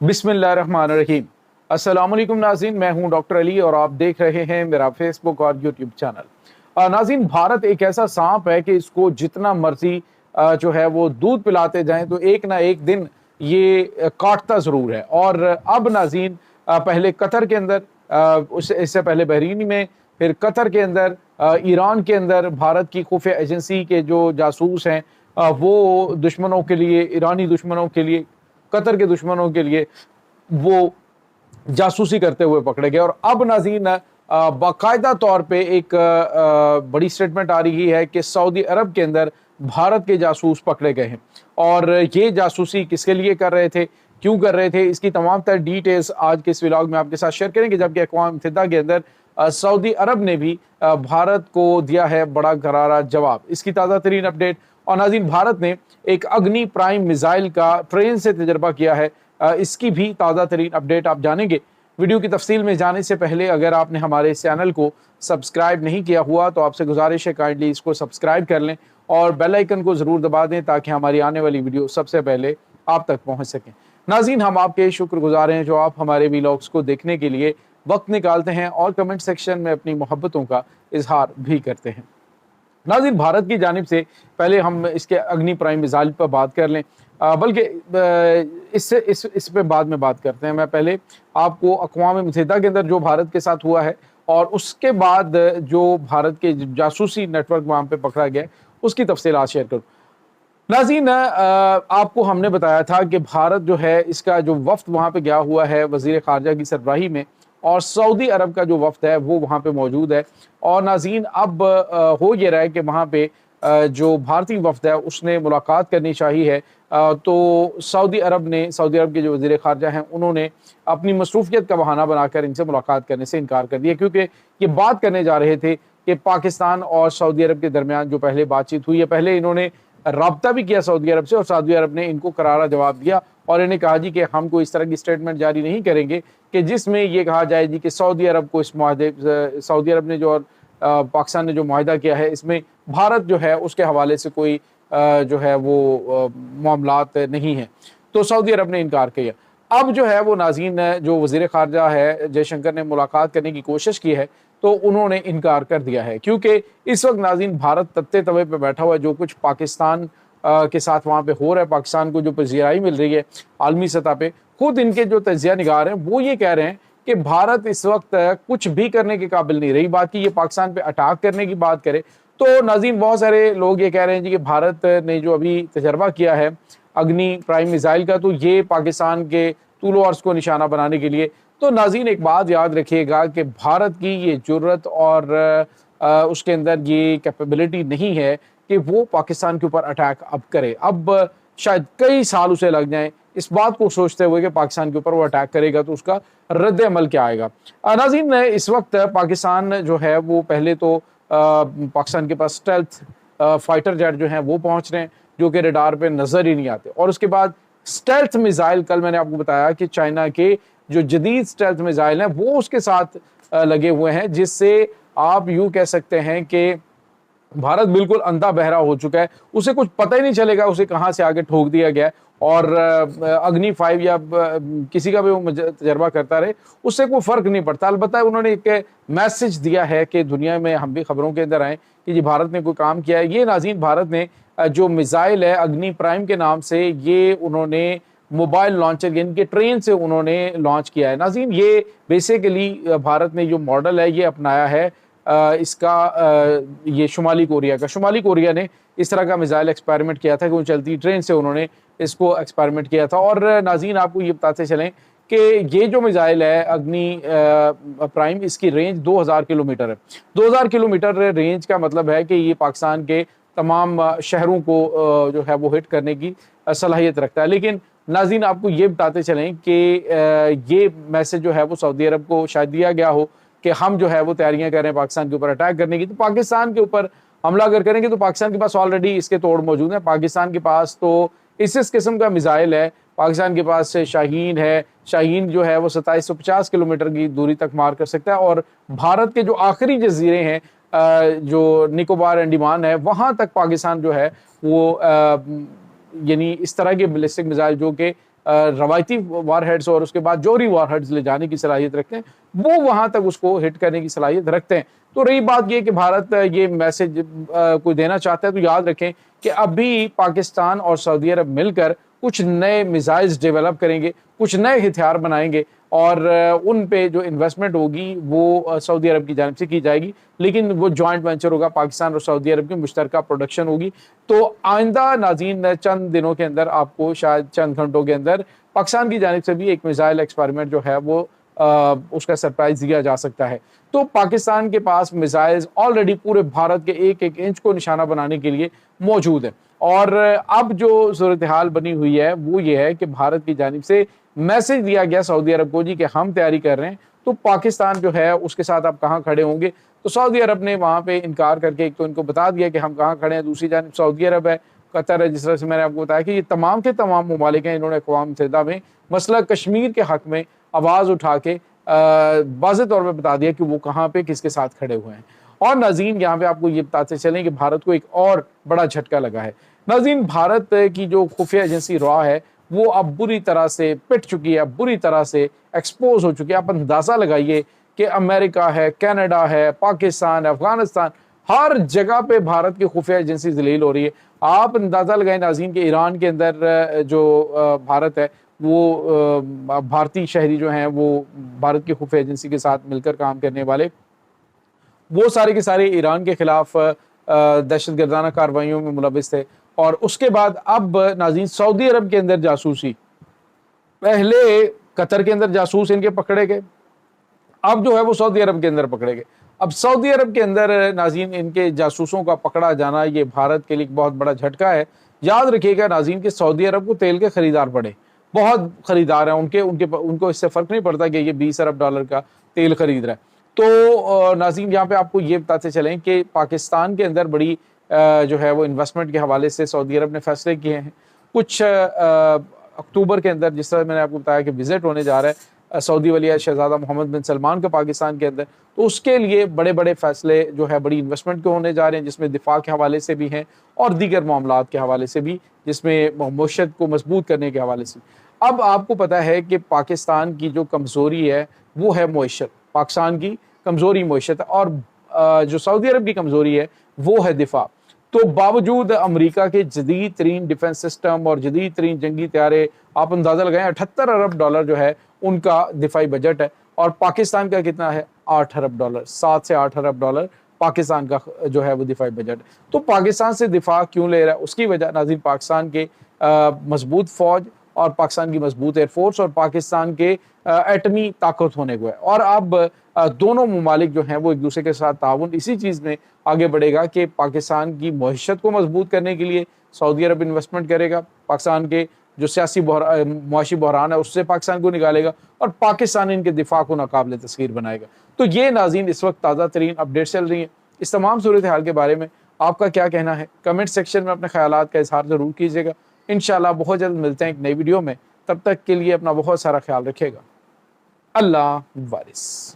बिस्मिल्लाहिर्रहमानिर्रहीम। अस्सलाम वालेकुम नाज़रीन, मैं हूं डॉक्टर अली और आप देख रहे हैं मेरा फेसबुक और यूट्यूब चैनल। नाज़रीन, भारत एक ऐसा सांप है कि इसको जितना मर्जी जो है वो दूध पिलाते जाएं तो एक ना एक दिन ये काटता ज़रूर है। और अब नाज़रीन पहले कतर के अंदर, इससे पहले बहरीन में, फिर कतर के अंदर, ईरान के अंदर भारत की खुफिया एजेंसी के जो जासूस हैं वो दुश्मनों के लिए, ईरानी दुश्मनों के लिए, कतर के दुश्मनों के लिए वो जासूसी करते हुए पकड़े गए। और अब नाज़रीन बाकायदा तौर पे एक बड़ी स्टेटमेंट आ रही है कि सऊदी अरब के अंदर भारत के जासूस पकड़े गए हैं। और ये जासूसी किसके लिए कर रहे थे, क्यों कर रहे थे, इसकी तमाम तर डिटेल्स आज के इस व्लॉग में आपके साथ शेयर करेंगे। जबकि अक़वाम मुत्तहिदा के अंदर सऊदी अरब ने भी भारत को दिया है बड़ा करारा जवाब। इसकी ताज़ा तरीन अपडेट। और नाज़रीन, भारत ने एक अग्नि प्राइम मिसाइल का ट्रेन से तजर्बा किया है, इसकी भी ताज़ा तरीन अपडेट आप जानेंगे। वीडियो की तफसील में जाने से पहले अगर आपने हमारे इस चैनल को सब्सक्राइब नहीं किया हुआ तो आपसे गुजारिश है काइंडली इसको सब्सक्राइब कर लें और बेल आइकन को ज़रूर दबा दें ताकि हमारी आने वाली वीडियो सबसे पहले आप तक पहुँच सकें। नाज़रीन, हम आपके शुक्रगुजार हैं जो आप हमारे व्लॉग्स को देखने के लिए वक्त निकालते हैं और कमेंट सेक्शन में अपनी मोहब्बतों का इजहार भी करते हैं। नाज़रीन, भारत की जानिब से पहले हम इसके अग्नि प्राइम मिसाइल पर बात कर लें, बल्कि इससे इस पे बाद में बात करते हैं। मैं पहले आपको अक़वाम मुत्तहिदा के अंदर जो भारत के साथ हुआ है और उसके बाद जो भारत के जासूसी नेटवर्क वहाँ पे पकड़ा गया उसकी तफसीलात शेयर करूँ। नाज़रीन, आपको हमने बताया था कि भारत जो है इसका जो वफ्द वहाँ पे गया हुआ है वज़ीर ख़ारजा की सरबराही में, और सऊदी अरब का जो वफ्द है वो वहाँ पे मौजूद है। और नाज़रीन, अब हो ये रहा है कि वहाँ पे जो भारतीय वफ्द है उसने मुलाकात करनी चाहिए है। तो सऊदी अरब के जो वज़ीर ख़ारजा हैं उन्होंने अपनी मसरूफ़ियत का बहाना बनाकर इनसे मुलाकात करने से इनकार कर दिया, क्योंकि ये बात करने जा रहे थे कि पाकिस्तान और सऊदी अरब के दरमियान जो पहले बातचीत हुई है, पहले इन्होंने राब्ता भी किया सऊदी अरब से और सऊदी अरब ने इनको करारा जवाब दिया और इन्हें कहा जी कि हम कोई इस तरह की स्टेटमेंट जारी नहीं करेंगे कि जिसमें ये कहा जाए जी कि सऊदी अरब को इस मुआहदे, सऊदी अरब ने जो और पाकिस्तान ने जो मुआहदा किया है इसमें भारत जो है उसके हवाले से कोई जो है वो मामलात नहीं है। तो सऊदी अरब ने इनकार किया। अब जो है वो नाज़रीन, जो वज़ीर ख़ारजा है जयशंकर ने मुलाकात करने की कोशिश की है तो उन्होंने इनकार कर दिया है, क्योंकि इस वक्त नाज़रीन भारत तत्ते तवे पे बैठा हुआ है। जो कुछ पाकिस्तान के साथ वहाँ पे हो रहा है, पाकिस्तान को जो पज़ीराई मिल रही है आलमी सतह पे, खुद इनके जो तजिया निगार हैं वो ये कह रहे हैं कि भारत इस वक्त कुछ भी करने के काबिल नहीं। रही बात की ये पाकिस्तान पे अटैक करने की बात करे तो नाज़रीन बहुत सारे लोग ये कह रहे हैं जी कि भारत ने जो अभी तजर्बा किया है अग्नि प्राइम मिसाइल का, तो ये पाकिस्तान के तूलो अर्ज़ को निशाना बनाने के लिए। तो नाज़रीन, एक बात याद रखिएगा कि भारत की ये जुर्रत और उसके अंदर ये कैपेबिलिटी नहीं है कि वो पाकिस्तान के ऊपर अटैक अब करे। अब शायद कई साल उसे लग जाएं इस बात को सोचते हुए कि पाकिस्तान के ऊपर वो अटैक करेगा तो उसका रद्द अमल क्या आएगा। नाज़रीन, इस वक्त पाकिस्तान जो है वो पहले तो पाकिस्तान के पास स्टेल्थ फाइटर जेट जो हैं वो पहुंच रहे हैं जो कि रडार पे नज़र ही नहीं आते। और उसके बाद स्टेल्थ मिसाइल, कल मैंने आपको बताया कि चाइना के जो जदीद स्टेल्थ मिसाइल हैं वो उसके साथ लगे हुए हैं, जिससे आप यूँ कह सकते हैं कि भारत बिल्कुल अंधा बहरा हो चुका है। उसे कुछ पता ही नहीं चलेगा उसे कहाँ से आगे ठोक दिया गया है। और अग्नि 5 या किसी का भी वो तजर्बा करता रहे उससे कोई फ़र्क नहीं पड़ता। अलबत्ता उन्होंने एक मैसेज दिया है कि दुनिया में हम भी खबरों के अंदर आएँ कि जी भारत ने कोई काम किया है। ये नाज़रीन, भारत ने जो मिसाइल है अग्नि प्राइम के नाम से, ये उन्होंने मोबाइल लॉन्चर यानी कि ट्रेन से उन्होंने लॉन्च किया है। नाज़रीन, ये बेसिकली भारत ने जो मॉडल है ये अपनाया है ये शुमाली कोरिया ने इस तरह का मिसाइल एक्सपेरिमेंट किया था कि वो चलती ट्रेन से उन्होंने इसको एक्सपेरिमेंट किया था। और नाज़रीन, आपको ये बताते चलें कि ये जो मिसाइल है अग्नि प्राइम, इसकी रेंज 2000 किलोमीटर है। 2000 किलोमीटर रेंज का मतलब है कि ये पाकिस्तान के तमाम शहरों को जो है वो हिट करने की सलाहियत रखता है। लेकिन नाज़रीन, आपको ये बताते चलें कि ये मैसेज जो है वो सऊदी अरब को शायद दिया गया हो कि हम जो है वो तैयारियां कर रहे हैं पाकिस्तान के ऊपर अटैक करने की। तो पाकिस्तान के ऊपर हमला अगर करेंगे तो पाकिस्तान के पास ऑलरेडी इसके तोड़ मौजूद है। पाकिस्तान के पास तो इस किस्म का मिसाइल है। पाकिस्तान के पास से शाहीन है, शाहीन जो है वो 2750 किलोमीटर की दूरी तक मार कर सकता है। और भारत के जो आखिरी जजीरे हैं जो निकोबार अंडमान है, वहाँ तक पाकिस्तान जो है वो यानी इस तरह के बैलिस्टिक मिसाइल जो कि روایتی وار ہیڈز اور اس کے بعد جوہری وار ہیڈز لے جانے کی صلاحیت رکھتے ہیں، وہ وہاں تک اس کو ہٹ کرنے کی صلاحیت رکھتے ہیں۔ تو رہی بات یہ کہ بھارت یہ میسج کوئی دینا چاہتا ہے تو یاد رکھیں کہ ابھی پاکستان اور سعودی عرب مل کر کچھ نئے میزائلز ڈیولپ کریں گے، کچھ نئے ہتھیار بنائیں گے، اور ان پہ جو انویسٹمنٹ ہوگی وہ سعودی عرب کی جانب سے کی جائے گی، لیکن وہ جوائنٹ وینچر ہوگا، پاکستان اور سعودی عرب کی مشترکہ پروڈکشن ہوگی۔ تو آئندہ ناظرین چند دنوں کے اندر آپ کو شاید چند گھنٹوں کے اندر پاکستان کی جانب سے بھی ایک میزائل ایکسپیریمنٹ جو ہے وہ اس کا سرپرائز دیا جا سکتا ہے۔ تو پاکستان کے پاس میزائلز آلریڈی پورے بھارت کے ایک ایک انچ کو نشانہ بنانے کے لیے موجود ہے، اور اب جو صورتحال بنی ہوئی ہے وہ یہ ہے کہ بھارت کی جانب سے میسج دیا گیا سعودی عرب کو جی کہ ہم تیاری کر رہے ہیں، تو پاکستان جو ہے اس کے ساتھ آپ کہاں کھڑے ہوں گے؟ تو سعودی عرب نے وہاں پہ انکار کر کے ایک تو ان کو بتا دیا کہ ہم کہاں کھڑے ہیں، دوسری جانب سعودی عرب ہے، قطر ہے، جس طرح سے میں نے آپ کو بتایا کہ یہ تمام کے تمام ممالک ہیں، انہوں نے اقوام متحدہ میں مسئلہ کشمیر کے حق میں آواز اٹھا کے واضح طور پہ بتا دیا کہ وہ کہاں پہ کس کے ساتھ کھڑے ہوئے ہیں۔ اور ناظرین یہاں پہ آپ کو یہ بتاتے چلیں کہ بھارت کو ایک اور بڑا جھٹکا لگا ہے۔ ناظرین بھارت کی جو خفیہ ایجنسی را ہے وہ اب بری طرح سے پٹ چکی ہے، اب بری طرح سے ایکسپوز ہو چکی ہے۔ آپ اندازہ لگائیے کہ امریکہ ہے، کینیڈا ہے، پاکستان ہے، افغانستان، ہر جگہ پہ بھارت کی خفیہ ایجنسی ذلیل ہو رہی ہے۔ آپ اندازہ لگائیں ناظرین کہ ایران کے اندر جو بھارت ہے وہ بھارتی شہری جو ہیں وہ بھارت کی خفیہ ایجنسی کے ساتھ مل کر کام کرنے والے، وہ سارے کے سارے ایران کے خلاف دہشت گردانہ کارروائیوں میں ملوث تھے۔ اور اس کے بعد اب ناظرین سعودی عرب کے اندر جاسوسی، پہلے قطر کے اندر جاسوس ان کے پکڑے گئے، اب جو ہے وہ سعودی عرب کے اندر پکڑے گئے۔ اب سعودی عرب کے اندر ناظرین ان کے جاسوسوں کا پکڑا جانا یہ بھارت کے لیے بہت بڑا جھٹکا ہے۔ یاد رکھیے گا ناظرین کہ سعودی عرب کو تیل کے خریدار پڑے، بہت خریدار ہیں ان کو اس سے فرق نہیں پڑتا کہ یہ 20 ارب ڈالر کا تیل خرید رہا ہے۔ تو ناظرین یہاں پہ آپ کو یہ بتاتے چلیں کہ پاکستان کے اندر بڑی جو ہے وہ انویسٹمنٹ کے حوالے سے سعودی عرب نے فیصلے کیے ہیں۔ کچھ اکتوبر کے اندر جس طرح میں نے آپ کو بتایا کہ وزٹ ہونے جا رہا ہے سعودی ولی شہزادہ محمد بن سلمان کا پاکستان کے اندر، تو اس کے لیے بڑے بڑے فیصلے جو ہے بڑی انویسٹمنٹ کے ہونے جا رہے ہیں، جس میں دفاع کے حوالے سے بھی ہیں اور دیگر معاملات کے حوالے سے بھی، جس میں معیشت کو مضبوط کرنے کے حوالے سے۔ اب آپ کو پتہ ہے کہ پاکستان کی جو کمزوری ہے وہ ہے معیشت، پاکستان کی کمزوری معیشت ہے، اور جو سعودی عرب کی کمزوری ہے وہ ہے دفاع۔ تو باوجود امریکہ کے جدید ترین ڈیفنس سسٹم اور جدید ترین جنگی طیارے، آپ اندازہ لگائیں 78 ارب ڈالر جو ہے ان کا دفاعی بجٹ ہے، اور پاکستان کا کتنا ہے 8 ارب ڈالر، 7 سے 8 ارب ڈالر پاکستان کا جو ہے وہ دفاعی بجٹ ہے۔ تو پاکستان سے دفاع کیوں لے رہا ہے؟ اس کی وجہ ناظرین پاکستان کے مضبوط فوج اور پاکستان کی مضبوط ایئر فورس اور پاکستان کے ایٹمی طاقت ہونے کو ہے۔ اور اب دونوں ممالک جو ہیں وہ ایک دوسرے کے ساتھ تعاون اسی چیز میں آگے بڑھے گا کہ پاکستان کی معیشت کو مضبوط کرنے کے لیے سعودی عرب انویسٹمنٹ کرے گا، پاکستان کے جو سیاسی معاشی بحران ہے اس سے پاکستان کو نکالے گا، اور پاکستان ان کے دفاع کو ناقابل تسخیر بنائے گا۔ تو یہ ناظرین اس وقت تازہ ترین اپڈیٹ چل رہی ہیں۔ اس تمام صورتحال کے بارے میں آپ کا کیا کہنا ہے؟ کمنٹ سیکشن میں اپنے خیالات کا اظہار ضرور کیجیے گا۔ انشاءاللہ بہت جلد ملتے ہیں ایک نئی ویڈیو میں، تب تک کے لیے اپنا بہت سارا خیال رکھیے گا۔ اللہ وارث۔